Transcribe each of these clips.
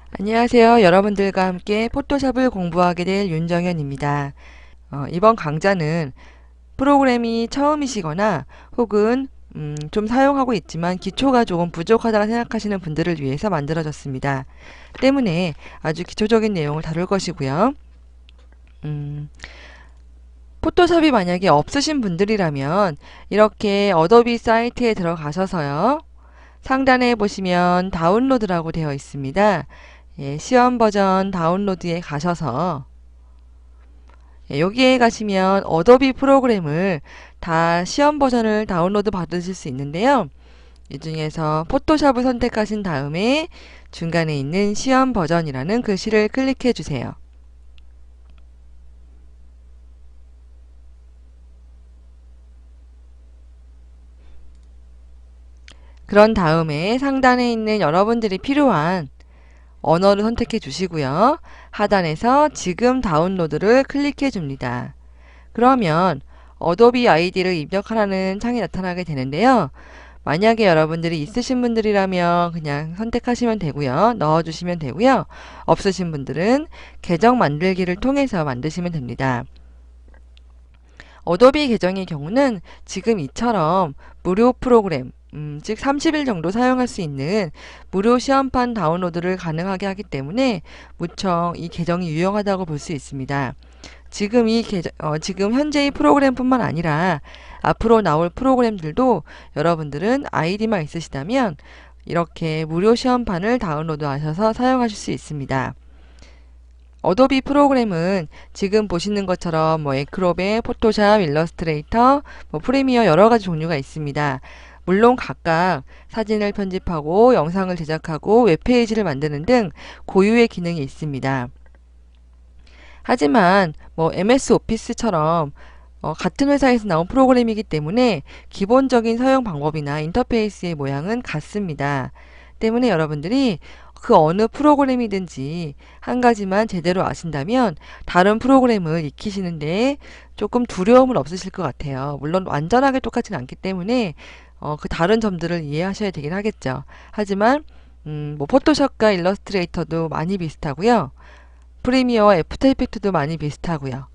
안녕하세요. 여러분들과 함께 포토샵을 공부하게 될 윤정현입니다. 이번 강좌는 프로그램이 처음이시거나 혹은 좀 사용하고 있지만 기초가 조금 부족하다고 생각하시는 분들을 위해서 만들어졌습니다. 때문에 아주 기초적인 내용을 다룰 것이고요. 포토샵이 만약에 없으신 분들이라면 이렇게 어도비 사이트에 들어가셔서요. 상단에 보시면 다운로드라고 되어 있습니다. 시험 버전 다운로드에 가셔서 여기에 가시면 어도비 프로그램을 다 시험 버전을 다운로드 받으실 수 있는데요. 이 중에서 포토샵을 선택하신 다음에 중간에 있는 시험 버전이라는 글씨를 클릭해 주세요. 그런 다음에 상단에 있는 여러분들이 필요한 언어를 선택해 주시고요. 하단에서 지금 다운로드를 클릭해 줍니다. 그러면 어도비 아이디를 입력하라는 창이 나타나게 되는데요. 만약에 여러분들이 있으신 분들이라면 그냥 선택하시면 되고요. 넣어주시면 되고요. 없으신 분들은 계정 만들기를 통해서 만드시면 됩니다. 어도비 계정의 경우는 지금 이처럼 무료 프로그램, 즉 30일 정도 사용할 수 있는 무료 시험판 다운로드를 가능하게 하기 때문에 무척 이 계정이 유용하다고 볼 수 있습니다. 지금 현재의 프로그램뿐만 아니라 앞으로 나올 프로그램들도 여러분들은 아이디만 있으시다면 이렇게 무료 시험판을 다운로드 하셔서 사용하실 수 있습니다. 어도비 프로그램은 지금 보시는 것처럼 애크로벳, 포토샵, 일러스트레이터, 프리미어 여러 가지 종류가 있습니다. 물론 각각 사진을 편집하고 영상을 제작하고 웹페이지를 만드는 등 고유의 기능이 있습니다. 하지만 MS 오피스처럼 같은 회사에서 나온 프로그램이기 때문에 기본적인 사용 방법이나 인터페이스의 모양은 같습니다. 때문에 여러분들이 그 어느 프로그램이든지 한 가지만 제대로 아신다면 다른 프로그램을 익히시는데 조금 두려움은 없으실 것 같아요. 물론 완전하게 똑같지는 않기 때문에 그 다른 점들을 이해하셔야 되긴 하겠죠. 하지만 포토샵과 일러스트레이터도 많이 비슷하고요. 프리미어와 애프터 이펙트도 많이 비슷하고요.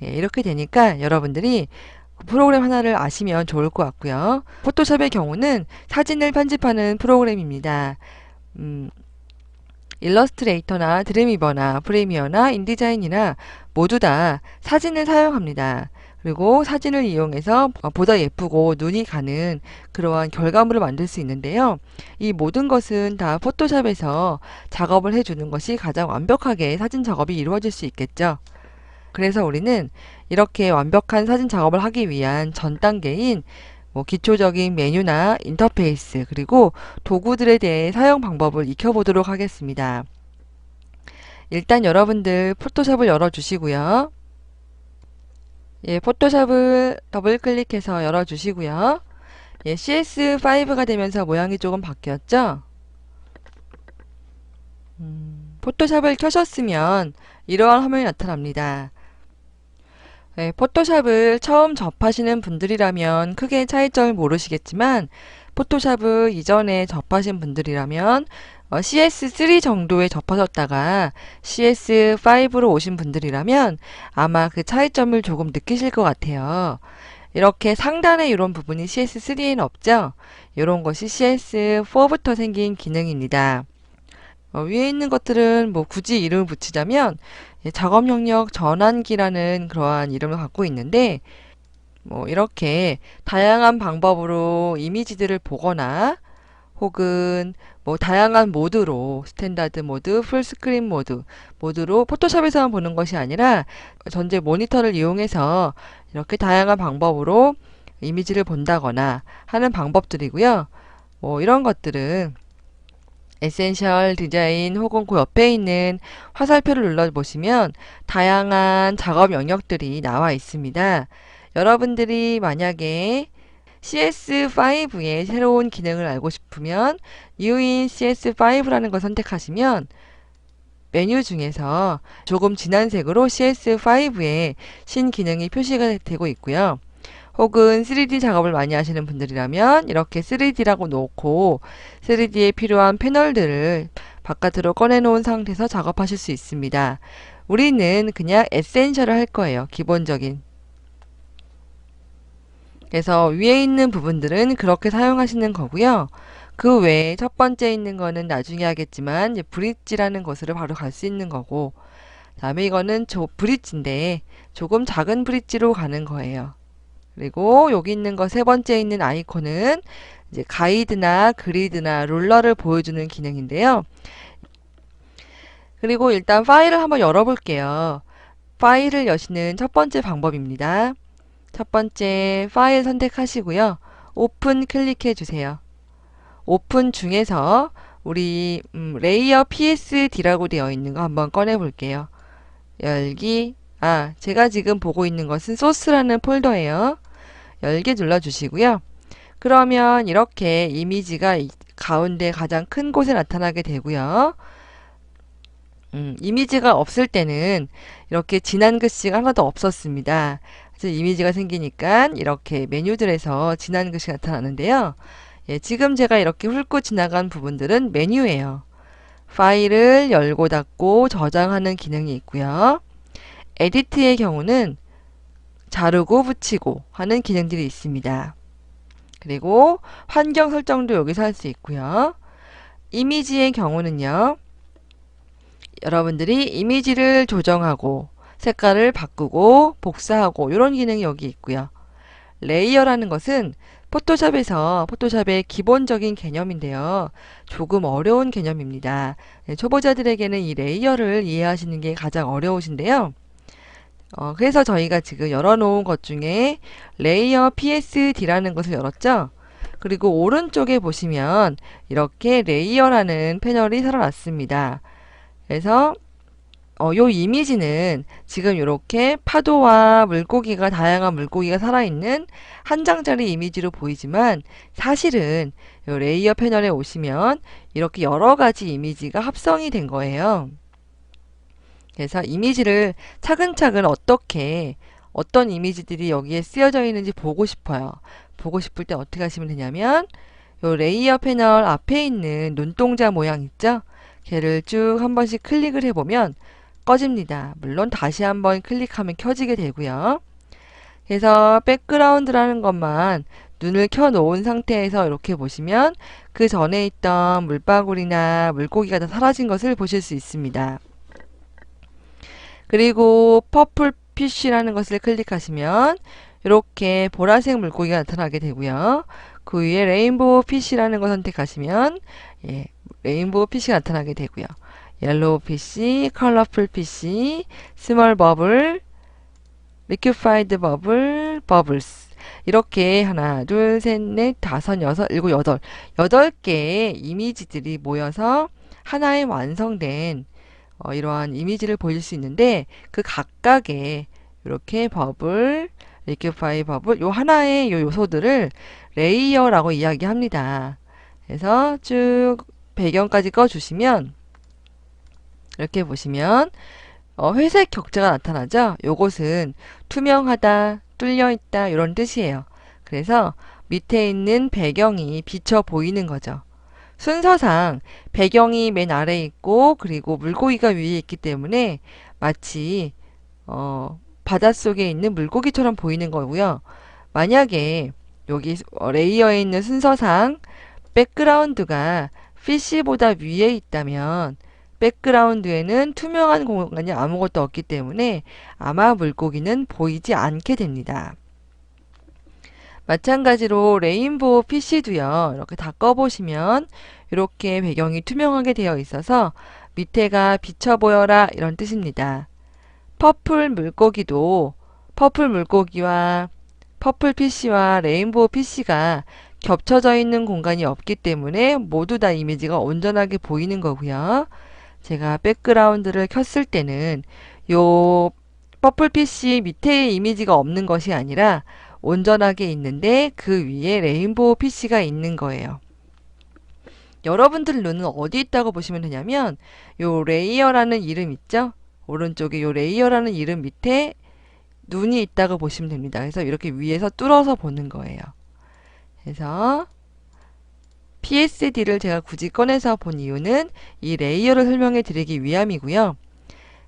이렇게 되니까 여러분들이 프로그램 하나를 아시면 좋을 것 같고요. 포토샵의 경우는 사진을 편집하는 프로그램입니다. 일러스트레이터나 드림위버나 프리미어나 인디자인이나 모두 다 사진을 사용합니다. 그리고 사진을 이용해서 보다 예쁘고 눈이 가는 그러한 결과물을 만들 수 있는데요. 이 모든 것은 다 포토샵에서 작업을 해주는 것이 가장 완벽하게 사진 작업이 이루어질 수 있겠죠. 그래서 우리는 이렇게 완벽한 사진 작업을 하기 위한 전 단계인 기초적인 메뉴나 인터페이스 그리고 도구들에 대해 사용 방법을 익혀보도록 하겠습니다. 일단 여러분들 포토샵을 열어주시고요. 포토샵을 더블 클릭해서 열어주시고요. CS5가 되면서 모양이 조금 바뀌었죠? 포토샵을 켜셨으면 이러한 화면이 나타납니다. 포토샵을 처음 접하시는 분들이라면 크게 차이점을 모르시겠지만 포토샵을 이전에 접하신 분들이라면 CS3 정도에 접하셨다가 CS5로 오신 분들이라면 아마 그 차이점을 조금 느끼실 것 같아요. 이렇게 상단에 이런 부분이 CS3에는 없죠? 이런 것이 CS4부터 생긴 기능입니다. 위에 있는 것들은 굳이 이름을 붙이자면 작업 영역 전환기라는 그러한 이름을 갖고 있는데 이렇게 다양한 방법으로 이미지들을 보거나 혹은 다양한 모드로 스탠다드 모드, 풀스크린 모드로 포토샵에서만 보는 것이 아니라 전체 모니터를 이용해서 이렇게 다양한 방법으로 이미지를 본다거나 하는 방법들이고요. 이런 것들은 에센셜 디자인 혹은 그 옆에 있는 화살표를 눌러보시면 다양한 작업 영역들이 나와 있습니다. 여러분들이 만약에 CS5의 새로운 기능을 알고 싶으면 New in CS5라는 걸 선택하시면 메뉴 중에서 조금 진한 색으로 CS5의 신기능이 표시가 되고 있고요. 혹은 3D 작업을 많이 하시는 분들이라면 이렇게 3D라고 놓고 3D에 필요한 패널들을 바깥으로 꺼내놓은 상태에서 작업하실 수 있습니다. 우리는 그냥 에센셜을 할 거예요. 기본적인. 그래서 위에 있는 부분들은 그렇게 사용하시는 거고요. 그 외에 첫 번째 있는 거는 나중에 하겠지만 이제 브릿지라는 것으로 바로 갈 수 있는 거고, 다음에 이거는 브릿지인데 조금 작은 브릿지로 가는 거예요. 그리고 여기 있는 거 세 번째 있는 아이콘은 이제 가이드나 그리드나 룰러를 보여주는 기능인데요. 그리고 일단 파일을 한번 열어볼게요. 파일을 여시는 첫 번째 방법입니다. 첫 번째 파일 선택하시고요. 오픈 클릭해 주세요. 오픈 중에서 우리 레이어 PSD라고 되어 있는 거 한번 꺼내 볼게요. 열기. 제가 지금 보고 있는 것은 소스라는 폴더예요. 열기 눌러 주시고요. 그러면 이렇게 이미지가 가운데 가장 큰 곳에 나타나게 되고요. 이미지가 없을 때는 이렇게 진한 글씨가 하나도 없었습니다. 그래서 이미지가 생기니까 이렇게 메뉴들에서 진한 글씨가 나타나는데요. 예, 지금 제가 이렇게 훑고 지나간 부분들은 메뉴예요. 파일을 열고 닫고 저장하는 기능이 있고요. 에디트의 경우는 자르고 붙이고 하는 기능들이 있습니다. 그리고 환경 설정도 여기서 할 수 있고요. 이미지의 경우는요. 여러분들이 이미지를 조정하고 색깔을 바꾸고 복사하고 이런 기능이 여기 있고요. 레이어라는 것은 포토샵의 기본적인 개념인데요. 조금 어려운 개념입니다. 초보자들에게는 이 레이어를 이해하시는 게 가장 어려우신데요. 그래서 저희가 지금 열어놓은 것 중에 레이어 PSD라는 것을 열었죠. 그리고 오른쪽에 보시면 이렇게 레이어라는 패널이 살아났습니다. 그래서 요 이미지는 지금 이렇게 파도와 물고기가 다양한 물고기가 살아있는 한 장짜리 이미지로 보이지만 사실은 요 레이어 패널에 오시면 이렇게 여러 가지 이미지가 합성이 된 거예요. 그래서 이미지를 차근차근 어떤 이미지들이 여기에 쓰여져 있는지 보고 싶어요. 보고 싶을 때 어떻게 하시면 되냐면 요 레이어 패널 앞에 있는 눈동자 모양 있죠? 걔를 쭉 한 번씩 클릭을 해보면 꺼집니다. 물론 다시 한번 클릭하면 켜지게 되고요. 그래서 백그라운드라는 것만 눈을 켜 놓은 상태에서 이렇게 보시면 그 전에 있던 물방울이나 물고기가 다 사라진 것을 보실 수 있습니다. 그리고 퍼플 피쉬라는 것을 클릭하시면 이렇게 보라색 물고기가 나타나게 되고요. 그 위에 레인보우 피쉬라는 걸 선택하시면 레인보우 피쉬가 나타나게 되고요. 옐로우 피쉬, 컬러풀 피쉬, 스몰 버블, 리퀴파이드 버블, 버블스 이렇게 하나, 둘, 셋, 넷, 다섯, 여섯, 일곱, 여덟 개의 이미지들이 모여서 하나의 완성된 이러한 이미지를 보일 수 있는데 그 각각의 이렇게 버블, 리퀴파이 버블 요 하나의 요 요소들을 레이어라고 이야기합니다. 그래서 쭉 배경까지 꺼주시면 이렇게 보시면 회색 격자가 나타나죠. 요것은 투명하다, 뚫려있다 이런 뜻이에요. 그래서 밑에 있는 배경이 비쳐 보이는 거죠. 순서상 배경이 맨 아래에 있고 그리고 물고기가 위에 있기 때문에 마치 바닷속에 있는 물고기처럼 보이는 거고요. 만약에 여기 레이어에 있는 순서상 백그라운드가 피쉬보다 위에 있다면 백그라운드에는 투명한 공간이 아무것도 없기 때문에 아마 물고기는 보이지 않게 됩니다. 마찬가지로 레인보우 PC도요. 이렇게 다 꺼보시면 이렇게 배경이 투명하게 되어 있어서 밑에가 비쳐 보여라 이런 뜻입니다. 퍼플 물고기도 퍼플 물고기와 퍼플 PC와 레인보우 PC가 겹쳐져 있는 공간이 없기 때문에 모두 다 이미지가 온전하게 보이는 거고요. 제가 백그라운드를 켰을 때는 요 퍼플 PC 밑에 이미지가 없는 것이 아니라 온전하게 있는데 그 위에 레인보우 PC가 있는 거예요. 여러분들 눈은 어디 있다고 보시면 되냐면 요 레이어라는 이름 있죠? 오른쪽에 요 레이어라는 이름 밑에 눈이 있다고 보시면 됩니다. 그래서 이렇게 위에서 뚫어서 보는 거예요. 그래서 PSD를 제가 굳이 꺼내서 본 이유는 이 레이어를 설명해 드리기 위함이고요.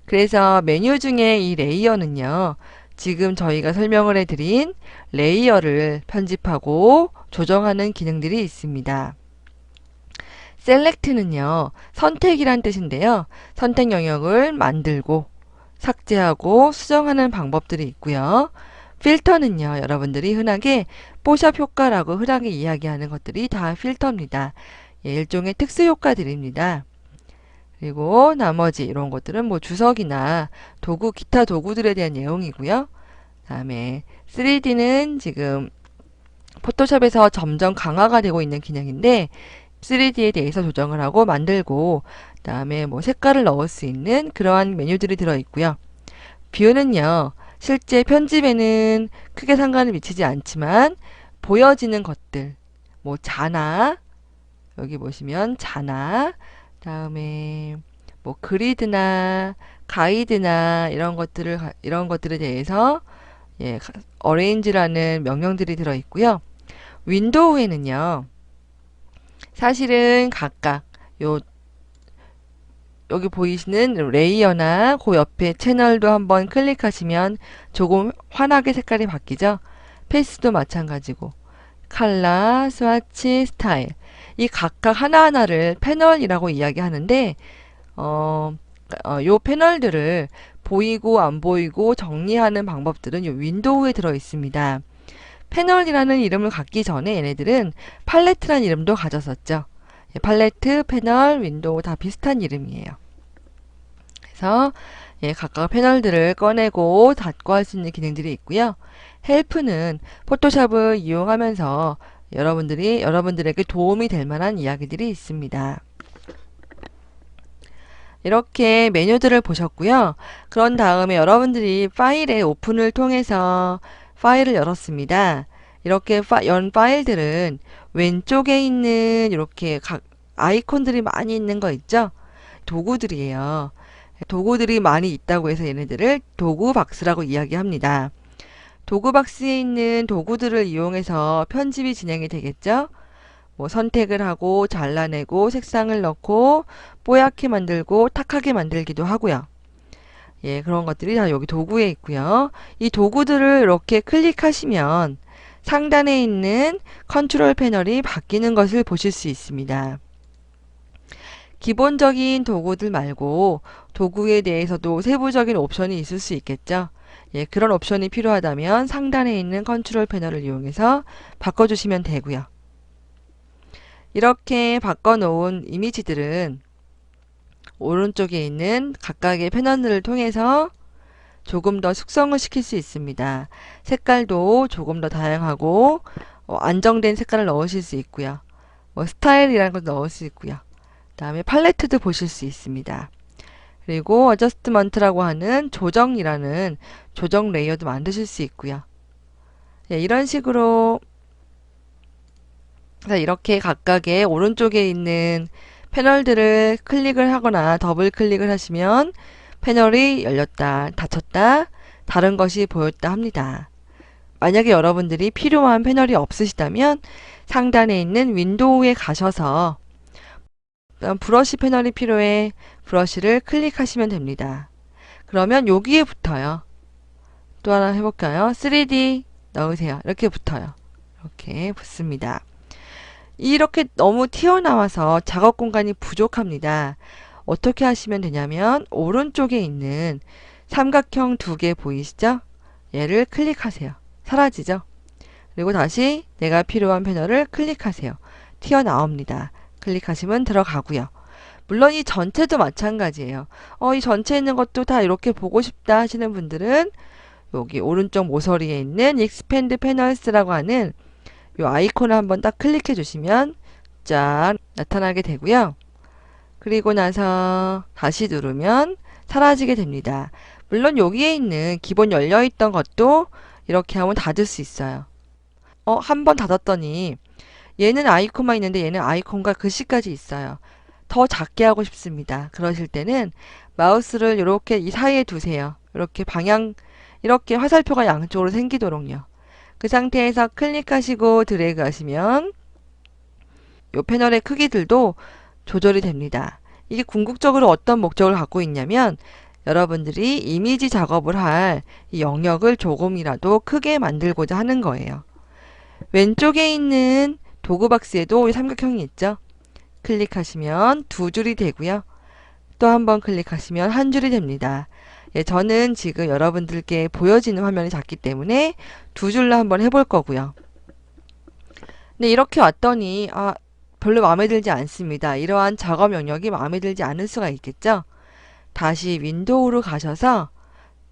그래서 메뉴 중에 이 레이어는요, 지금 저희가 설명을 해드린 레이어를 편집하고 조정하는 기능들이 있습니다. 셀렉트는요, 선택이란 뜻인데요. 선택 영역을 만들고 삭제하고 수정하는 방법들이 있고요. 필터는요, 여러분들이 흔하게 뽀샵 효과라고 흔하게 이야기하는 것들이 다 필터입니다. 예, 일종의 특수 효과들입니다. 그리고 나머지 이런 것들은 뭐 주석이나 도구, 기타 도구들에 대한 내용이고요. 다음에 3D는 지금 포토샵에서 점점 강화가 되고 있는 기능인데 3D에 대해서 조정을 하고 만들고 그다음에 뭐 색깔을 넣을 수 있는 그러한 메뉴들이 들어있고요. 뷰는요, 실제 편집에는 크게 상관을 미치지 않지만 보여지는 것들, 뭐 자나, 여기 보시면 자나, 다음에 뭐 그리드나 가이드나 이런 것들에 대해서 예, 어레인지라는 명령들이 들어 있고요. 윈도우에는요, 사실은 각각 여기 보이시는 레이어나 그 옆에 채널도 한번 클릭하시면 조금 환하게 색깔이 바뀌죠. 패스도 마찬가지고 컬러, 스와치, 스타일 이 각각 하나하나를 패널이라고 이야기하는데 요 패널들을 보이고 안 보이고 정리하는 방법들은 요 윈도우에 들어 있습니다. 패널이라는 이름을 갖기 전에 얘네들은 팔레트라는 이름도 가졌었죠. 팔레트, 패널, 윈도우 다 비슷한 이름이에요. 그래서 예, 각각 패널들을 꺼내고 닫고 할 수 있는 기능들이 있고요. 헬프는 포토샵을 이용하면서 여러분들에게 도움이 될 만한 이야기들이 있습니다. 이렇게 메뉴들을 보셨고요. 그런 다음에 여러분들이 파일의 오픈을 통해서 파일을 열었습니다. 이렇게 연 파일들은 왼쪽에 있는 이렇게 각 아이콘들이 많이 있는 거 있죠? 도구들이에요. 도구들이 많이 있다고 해서 얘네들을 도구 박스라고 이야기합니다. 도구 박스에 있는 도구들을 이용해서 편집이 진행이 되겠죠? 뭐 선택을 하고 잘라내고 색상을 넣고 뽀얗게 만들고 탁하게 만들기도 하고요. 예, 그런 것들이 다 여기 도구에 있고요. 이 도구들을 이렇게 클릭하시면 상단에 있는 컨트롤 패널이 바뀌는 것을 보실 수 있습니다. 기본적인 도구들 말고 도구에 대해서도 세부적인 옵션이 있을 수 있겠죠. 예, 그런 옵션이 필요하다면 상단에 있는 컨트롤 패널을 이용해서 바꿔주시면 되고요. 이렇게 바꿔놓은 이미지들은 오른쪽에 있는 각각의 패널들을 통해서 조금 더 숙성을 시킬 수 있습니다. 색깔도 조금 더 다양하고 안정된 색깔을 넣으실 수 있고요. 뭐 스타일이라는 걸 넣을 수 있고요. 다음에 팔레트도 보실 수 있습니다. 그리고 어저스트먼트라고 하는 조정이라는 조정 레이어도 만드실 수 있고요. 예, 이런 식으로 이렇게 각각의 오른쪽에 있는 패널들을 클릭을 하거나 더블 클릭을 하시면 패널이 열렸다, 닫혔다, 다른 것이 보였다 합니다. 만약에 여러분들이 필요한 패널이 없으시다면 상단에 있는 윈도우에 가셔서 브러쉬 패널이 필요해 브러쉬를 클릭하시면 됩니다. 그러면 여기에 붙어요. 또 하나 해볼까요? 3D 넣으세요. 이렇게 붙어요. 이렇게 붙습니다. 이렇게 너무 튀어나와서 작업 공간이 부족합니다. 어떻게 하시면 되냐면 오른쪽에 있는 삼각형 두 개 보이시죠? 얘를 클릭하세요. 사라지죠? 그리고 다시 내가 필요한 패널을 클릭하세요. 튀어나옵니다. 클릭하시면 들어가고요. 물론 이 전체도 마찬가지예요. 이 전체에 있는 것도 다 이렇게 보고 싶다 하시는 분들은 여기 오른쪽 모서리에 있는 Expand Panels라고 하는 이 아이콘을 한번 딱 클릭해 주시면 쫙 나타나게 되고요. 그리고 나서 다시 누르면 사라지게 됩니다. 물론 여기에 있는 기본 열려있던 것도 이렇게 하면 닫을 수 있어요. 한 번 닫았더니 얘는 아이콘만 있는데 얘는 아이콘과 글씨까지 있어요. 더 작게 하고 싶습니다. 그러실 때는 마우스를 이렇게 이 사이에 두세요. 이렇게 이렇게 화살표가 양쪽으로 생기도록요. 그 상태에서 클릭하시고 드래그 하시면 요 패널의 크기들도 조절이 됩니다. 이게 궁극적으로 어떤 목적을 갖고 있냐면 여러분들이 이미지 작업을 할 이 영역을 조금이라도 크게 만들고자 하는 거예요. 왼쪽에 있는 도구 박스에도 이 삼각형이 있죠. 클릭하시면 두 줄이 되고요. 또 한 번 클릭하시면 한 줄이 됩니다. 예, 저는 지금 여러분들께 보여지는 화면이 작기 때문에 두 줄로 한번 해볼 거고요. 네, 이렇게 왔더니 별로 마음에 들지 않습니다. 이러한 작업 영역이 마음에 들지 않을 수가 있겠죠. 다시 윈도우로 가셔서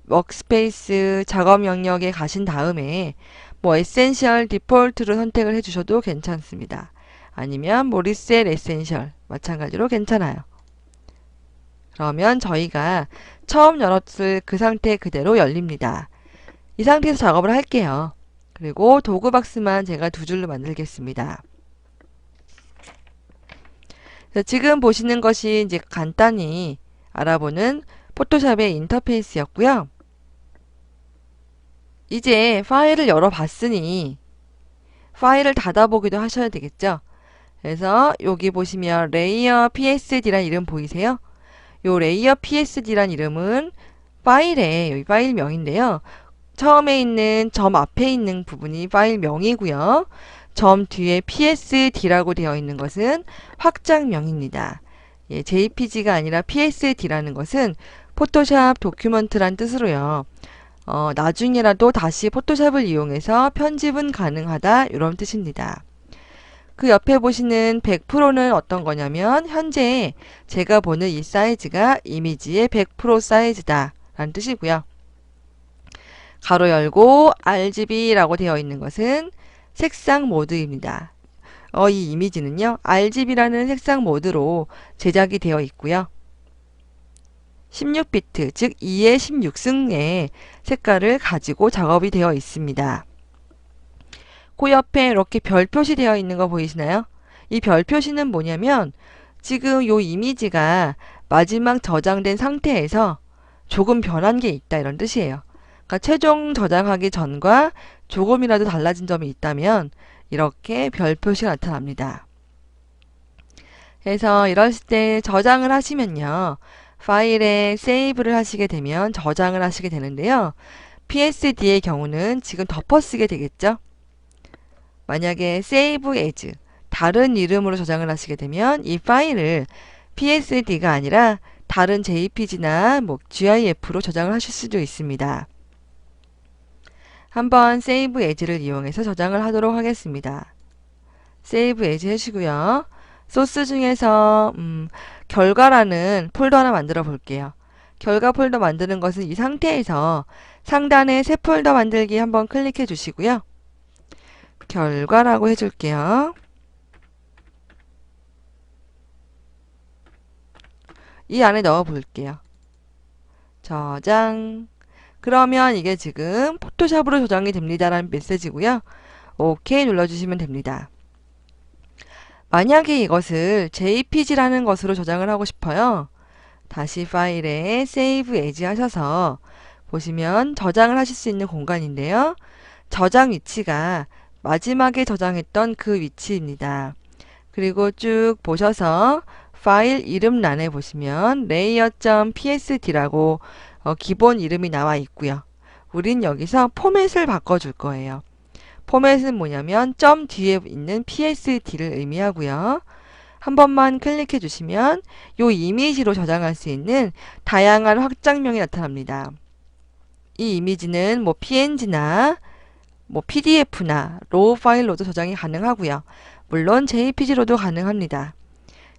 워크스페이스 작업 영역에 가신 다음에 뭐 에센셜 디폴트로 선택을 해주셔도 괜찮습니다. 아니면 뭐 리셋 에센셜 마찬가지로 괜찮아요. 그러면 저희가 처음 열었을 그 상태 그대로 열립니다. 이 상태에서 작업을 할게요. 그리고 도구 박스만 제가 두 줄로 만들겠습니다. 지금 보시는 것이 이제 간단히 알아보는 포토샵의 인터페이스였고요. 이제 파일을 열어봤으니 파일을 닫아보기도 하셔야 되겠죠. 그래서 여기 보시면 레이어 PSD란 이름 보이세요? 요 레이어 PSD란 이름은 파일의 여기 파일명인데요. 처음에 있는 점 앞에 있는 부분이 파일명이고요. 점 뒤에 PSD라고 되어 있는 것은 확장명입니다. 예, JPG가 아니라 PSD라는 것은 포토샵 도큐먼트란 뜻으로요. 나중에라도 다시 포토샵을 이용해서 편집은 가능하다 이런 뜻입니다. 그 옆에 보시는 100%는 어떤 거냐면 현재 제가 보는 이 사이즈가 이미지의 100% 사이즈다 라는 뜻이고요. 가로 열고 RGB라고 되어 있는 것은 색상 모드입니다. 이 이미지는요, RGB라는 색상 모드로 제작이 되어 있고요. 16비트, 즉 2의 16승의 색깔을 가지고 작업이 되어 있습니다. 그 옆에 이렇게 별 표시되어 있는 거 보이시나요? 이 별 표시는 뭐냐면 지금 이 이미지가 마지막 저장된 상태에서 조금 변한 게 있다 이런 뜻이에요. 그러니까 최종 저장하기 전과 조금이라도 달라진 점이 있다면 이렇게 별 표시가 나타납니다. 그래서 이랬을 때 저장을 하시면요. 파일에 세이브를 하시게 되면 저장을 하시게 되는데요. PSD의 경우는 지금 덮어쓰게 되겠죠. 만약에 save as 다른 이름으로 저장을 하시게 되면 이 파일을 PSD가 아니라 다른 JPG나 뭐 GIF로 저장을 하실 수도 있습니다. 한번 save as를 이용해서 저장을 하도록 하겠습니다. save as 하시고요. 소스 중에서 결과라는 폴더 하나 만들어 볼게요. 결과 폴더 만드는 것은 이 상태에서 상단에 새 폴더 만들기 한번 클릭해 주시고요. 결과라고 해줄게요. 이 안에 넣어 볼게요. 저장. 그러면 이게 지금 포토샵으로 저장이 됩니다 라는 메시지고요. OK 눌러주시면 됩니다. 만약에 이것을 JPG라는 것으로 저장을 하고 싶어요. 다시 파일에 Save As 하셔서 보시면 저장을 하실 수 있는 공간인데요. 저장 위치가 마지막에 저장했던 그 위치입니다. 그리고 쭉 보셔서 파일 이름란에 보시면 layer.psd라고 기본 이름이 나와 있고요. 우린 여기서 포맷을 바꿔줄 거예요. 포맷은 뭐냐면 점 뒤에 있는 PSD를 의미하고요. 한 번만 클릭해 주시면 이 이미지로 저장할 수 있는 다양한 확장명이 나타납니다. 이 이미지는 뭐 PNG나 뭐 PDF나 로우 파일로도 저장이 가능하고요. 물론 JPG로도 가능합니다.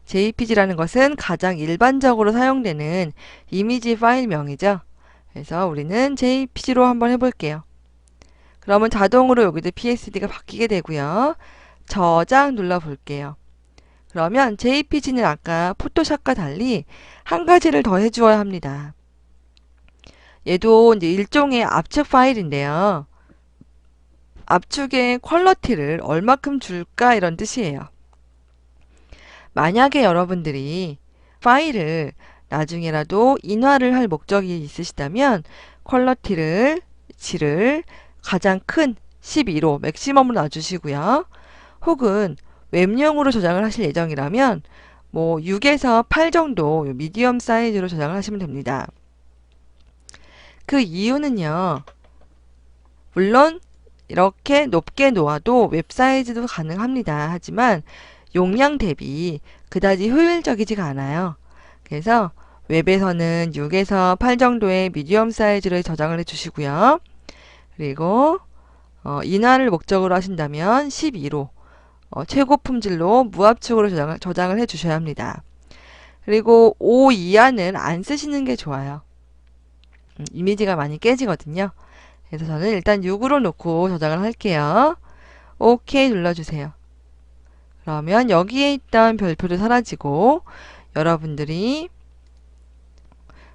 JPG라는 것은 가장 일반적으로 사용되는 이미지 파일명이죠. 그래서 우리는 JPG로 한번 해볼게요. 그러면 자동으로 여기도 PSD가 바뀌게 되고요. 저장 눌러볼게요. 그러면 JPG는 아까 포토샵과 달리 한 가지를 더 해주어야 합니다. 얘도 이제 일종의 압축 파일인데요. 압축의 퀄리티를 얼마큼 줄까 이런 뜻이에요. 만약에 여러분들이 파일을 나중에라도 인화를 할 목적이 있으시다면 퀄리티를 질을 가장 큰 12로 맥시멈으로 놔주시고요. 혹은 웹용으로 저장을 하실 예정이라면 뭐 6에서 8 정도 미디엄 사이즈로 저장을 하시면 됩니다. 그 이유는요. 물론 이렇게 높게 놓아도 웹 사이즈도 가능합니다. 하지만 용량 대비 그다지 효율적이지가 않아요. 그래서 웹에서는 6에서 8 정도의 미디엄 사이즈를 저장을 해주시고요. 그리고 인화를 목적으로 하신다면 12로 최고 품질로 무압축으로 저장을 해주셔야 합니다. 그리고 5 이하는 안 쓰시는 게 좋아요. 이미지가 많이 깨지거든요. 그래서 저는 일단 6으로 놓고 저장을 할게요. OK 눌러주세요. 그러면 여기에 있던 별표도 사라지고 여러분들이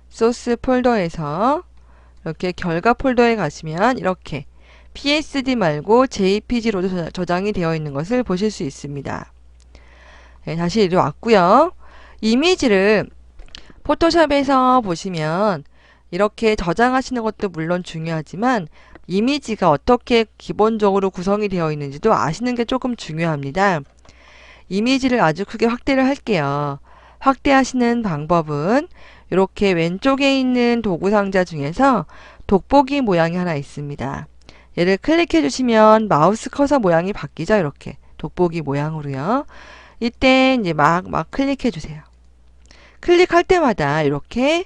소스 폴더에서 이렇게 결과 폴더에 가시면 이렇게 PSD 말고 JPG로도 저장이 되어 있는 것을 보실 수 있습니다. 네, 다시 이리 왔고요. 이미지를 포토샵에서 보시면 이렇게 저장하시는 것도 물론 중요하지만 이미지가 어떻게 기본적으로 구성이 되어 있는지도 아시는 게 조금 중요합니다. 이미지를 아주 크게 확대를 할게요. 확대하시는 방법은 이렇게 왼쪽에 있는 도구 상자 중에서 돋보기 모양이 하나 있습니다. 얘를 클릭해 주시면 마우스 커서 모양이 바뀌죠. 이렇게 돋보기 모양으로요. 이때 이제 막 클릭해 주세요. 클릭할 때마다 이렇게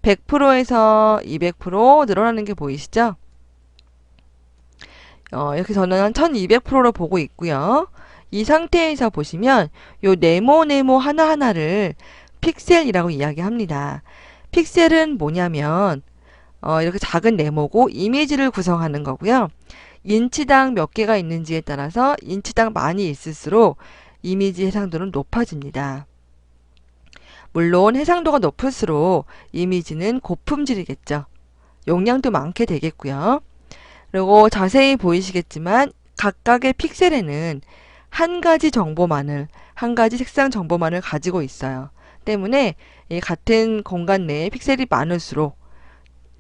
100%에서 200% 늘어나는 게 보이시죠? 이렇게 저는 한 1200%로 보고 있고요. 이 상태에서 보시면 요 네모 하나하나를 픽셀이라고 이야기합니다. 픽셀은 뭐냐면 이렇게 작은 네모고 이미지를 구성하는 거고요. 인치당 몇 개가 있는지에 따라서 인치당 많이 있을수록 이미지 해상도는 높아집니다. 물론 해상도가 높을수록 이미지는 고품질이겠죠. 용량도 많게 되겠고요. 그리고 자세히 보이시겠지만 각각의 픽셀에는 한 가지 정보만을, 한 가지 색상 정보만을 가지고 있어요. 때문에 이 같은 공간 내에 픽셀이 많을수록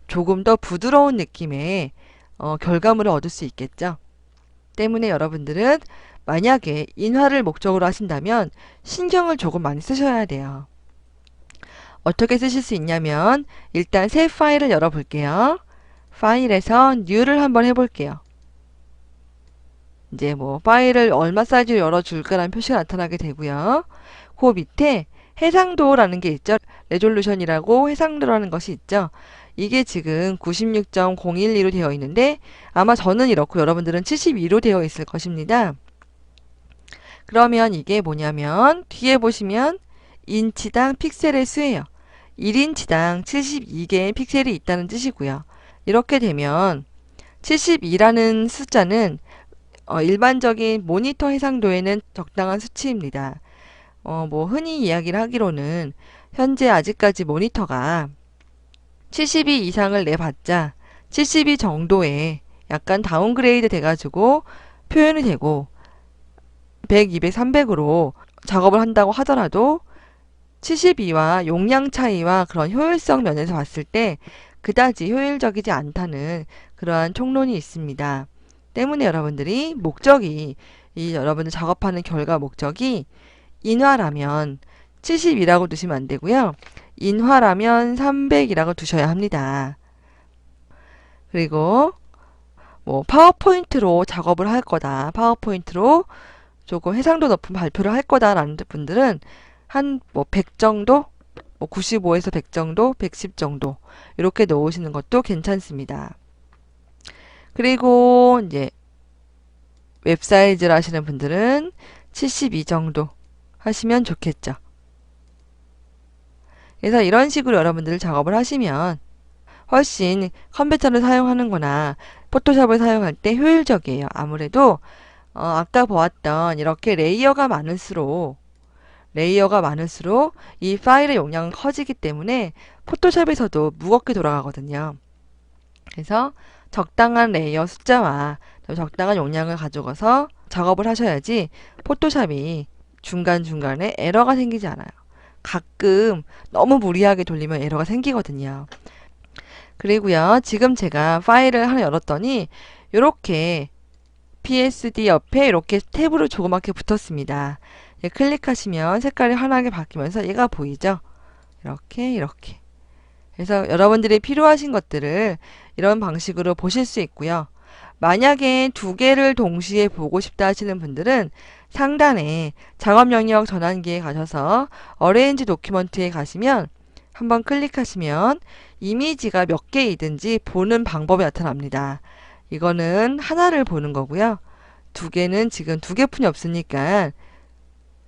조금 더 부드러운 느낌의 결과물을 얻을 수 있겠죠. 때문에 여러분들은 만약에 인화를 목적으로 하신다면 신경을 조금 많이 쓰셔야 돼요. 어떻게 쓰실 수 있냐면 일단 새 파일을 열어볼게요. 파일에서 New를 한번 해볼게요. 이제 뭐 파일을 얼마 사이즈로 열어줄까라는 표시가 나타나게 되고요. 그 밑에 해상도라는 게 있죠. 레졸루션이라고 해상도라는 것이 있죠. 이게 지금 96.012로 되어 있는데 아마 저는 이렇고 여러분들은 72로 되어 있을 것입니다. 그러면 이게 뭐냐면 뒤에 보시면 인치당 픽셀의 수예요. 1인치당 72개의 픽셀이 있다는 뜻이고요. 이렇게 되면 72라는 숫자는 일반적인 모니터 해상도에는 적당한 수치입니다. 뭐 흔히 이야기를 하기로는 현재 아직까지 모니터가 72 이상을 내봤자 72 정도에 약간 다운그레이드 돼가지고 표현이 되고 100, 200, 300으로 작업을 한다고 하더라도 72와 용량 차이와 그런 효율성 면에서 봤을 때 그다지 효율적이지 않다는 그러한 총론이 있습니다. 때문에 여러분들이 목적이 여러분들 작업하는 결과 목적이 인화라면 72라고 두시면 안 되고요. 인화라면 300이라고 두셔야 합니다. 그리고 뭐 파워포인트로 작업을 할 거다. 파워포인트로 조금 해상도 높은 발표를 할 거다라는 분들은 한 뭐 100 정도, 뭐 95에서 100 정도, 110 정도 이렇게 넣으시는 것도 괜찮습니다. 그리고 이제 웹 사이즈를 하시는 분들은 72 정도 하시면 좋겠죠. 그래서 이런 식으로 여러분들 작업을 하시면 훨씬 컴퓨터를 사용하는 거나 포토샵을 사용할 때 효율적이에요. 아무래도 아까 보았던 이렇게 레이어가 많을수록 이 파일의 용량은 커지기 때문에 포토샵에서도 무겁게 돌아가거든요. 그래서 적당한 레이어 숫자와 적당한 용량을 가지고서 작업을 하셔야지 포토샵이 중간중간에 에러가 생기지 않아요. 가끔 너무 무리하게 돌리면 에러가 생기거든요. 그리고요, 지금 제가 파일을 하나 열었더니 이렇게 PSD 옆에 이렇게 탭으로 조그맣게 붙었습니다. 예, 클릭하시면 색깔이 환하게 바뀌면서 얘가 보이죠? 이렇게. 그래서 여러분들이 필요하신 것들을 이런 방식으로 보실 수 있고요. 만약에 두 개를 동시에 보고 싶다 하시는 분들은 상단에 작업 영역 전환기에 가셔서 어레인지 도큐먼트에 가시면 한번 클릭하시면 이미지가 몇 개이든지 보는 방법이 나타납니다. 이거는 하나를 보는 거고요. 두 개는 지금 두 개뿐이 없으니까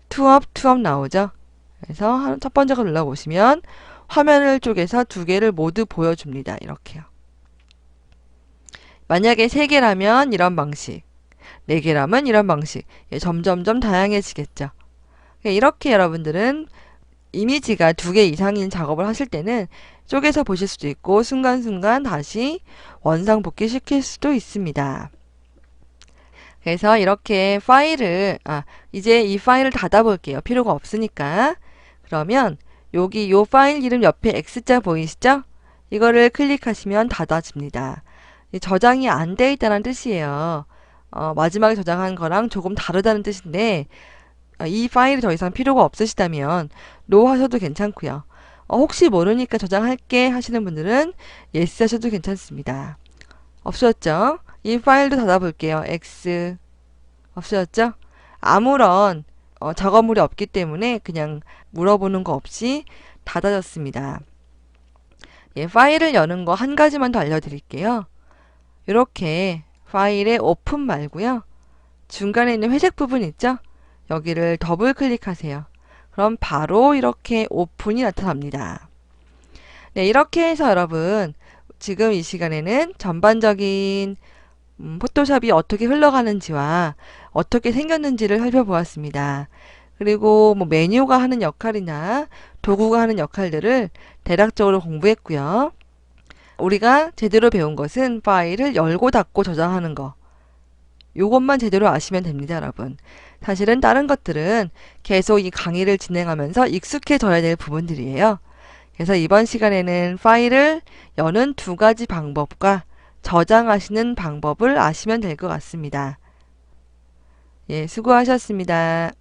투업 나오죠. 그래서 첫 번째 거 눌러보시면 화면을 쪼개서 두 개를 모두 보여줍니다. 이렇게요. 만약에 세 개라면 이런 방식, 네 개라면 이런 방식, 점점점 다양해지겠죠. 이렇게 여러분들은 이미지가 두 개 이상인 작업을 하실 때는 쪼개서 보실 수도 있고 순간순간 다시 원상복귀 시킬 수도 있습니다. 그래서 이렇게 파일을 이제 이 파일을 닫아 볼게요. 필요가 없으니까. 그러면 여기 요 파일 이름 옆에 X자 보이시죠? 이거를 클릭하시면 닫아집니다. 저장이 안 돼 있다는 뜻이에요. 마지막에 저장한 거랑 조금 다르다는 뜻인데 이 파일이 더 이상 필요가 없으시다면 NO 하셔도 괜찮고요. 혹시 모르니까 저장할게 하시는 분들은 yes 하셔도 괜찮습니다. 없어졌죠? 이 파일도 닫아볼게요. X 없어졌죠? 아무런 작업물이 없기 때문에 그냥 물어보는 거 없이 닫아졌습니다. 예, 파일을 여는 거 한 가지만 더 알려드릴게요. 이렇게 파일에 오픈 말고요. 중간에 있는 회색 부분 있죠? 여기를 더블 클릭하세요. 그럼 바로 이렇게 오픈이 나타납니다. 네, 이렇게 해서 여러분 지금 이 시간에는 전반적인 포토샵이 어떻게 흘러가는지와 어떻게 생겼는지를 살펴보았습니다. 그리고 뭐 메뉴가 하는 역할이나 도구가 하는 역할들을 대략적으로 공부했고요. 우리가 제대로 배운 것은 파일을 열고 닫고 저장하는 거. 요것만 제대로 아시면 됩니다, 여러분. 사실은 다른 것들은 계속 이 강의를 진행하면서 익숙해져야 될 부분들이에요. 그래서 이번 시간에는 파일을 여는 두 가지 방법과 저장하시는 방법을 아시면 될 것 같습니다. 예, 수고하셨습니다.